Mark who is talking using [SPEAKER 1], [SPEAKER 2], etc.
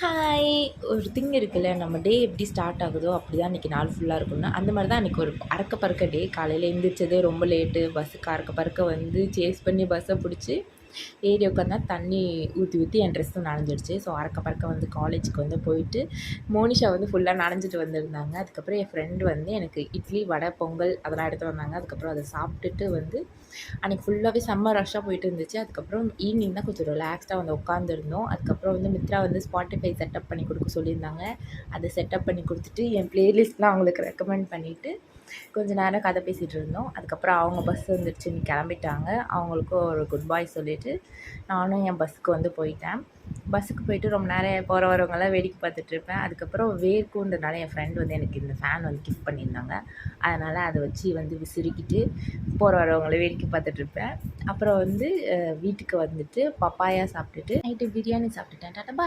[SPEAKER 1] Hi. ஒரு thing இருக்குல்ல, நம்ம டே எப்படி ஸ்டார்ட் ஆகுதோ அப்படி தான் அன்றைக்கி நாள் ஃபுல்லாக இருக்கும்னு, அந்த மாதிரி தான் அன்றைக்கி ஒரு அறக்க பறக்க டே. காலையில் எழுந்திரிச்சதே ரொம்ப லேட்டு. பஸ்ஸுக்கு அறக்க பறக்க வந்து சேஸ் பண்ணி பஸ்ஸை பிடிச்சி ஏறி உட்காந்தா தண்ணி ஊற்றி ஊற்றி என் ட்ரெஸ்ஸும் நனைஞ்சிடுச்சு. ஸோ அறக்க பறக்க வந்து காலேஜுக்கு வந்து போயிட்டு மோனிஷா வந்து ஃபுல்லாக நனைஞ்சிட்டு வந்திருந்தாங்க. அதுக்கப்புறம் என் ஃப்ரெண்டு வந்து எனக்கு இட்லி, வடை, பொங்கல் அதெல்லாம் எடுத்து வந்தாங்க. அதுக்கப்புறம் அதை சாப்பிட்டுட்டு வந்து அன்றைக்கி ஃபுல்லாகவே செம்ம ரஷ்ஷாக போயிட்டு இருந்துச்சு. அதுக்கப்புறம் ஈவினிங் தான் கொஞ்சம் ரிலாக்ஸ்டாக வந்து உட்காந்துருந்தோம். அதுக்கப்புறம் வந்து மித்ரா வந்து ஸ்பாட்டிஃபை செட்டப் பண்ணி கொடுக்க சொல்லியிருந்தாங்க. அதை செட்டப் பண்ணி கொடுத்துட்டு என் ப்ளேலிஸ்ட்லாம் அவங்களுக்கு ரெக்கமெண்ட் பண்ணிவிட்டு கொஞ்சம் நேரம் கதை பேசிகிட்டு இருந்தோம். அதுக்கப்புறம் அவங்க பஸ் வந்துடுச்சுன்னு கிளம்பிட்டாங்க. அவங்களுக்கும் ஒரு குட் பாய் சொல்லிவிட்டு நானும் என் பஸ்ஸுக்கு வந்து போயிட்டேன். பஸ்ஸுக்கு போயிட்டு ரொம்ப நேரம் போகிற வரவங்கெல்லாம் வேடிக்கை பார்த்துட்ருப்பேன். அதுக்கப்புறம் வேர்க்குன்றனால என் ஃப்ரெண்ட் வந்து எனக்கு இந்த ஃபேன் வந்து கிஃப்ட் பண்ணியிருந்தாங்க. அதனால் அதை வச்சு வந்து விசிறிக்கிட்டு போகிற வரவங்களை வேடிக்கை பார்த்துட்ருப்பேன். அப்புறம் வந்து வீட்டுக்கு வந்துட்டு பப்பாயா சாப்பிட்டுட்டு நைட்டு பிரியாணி சாப்பிட்டுட்டேன். டாட்டா பாய்.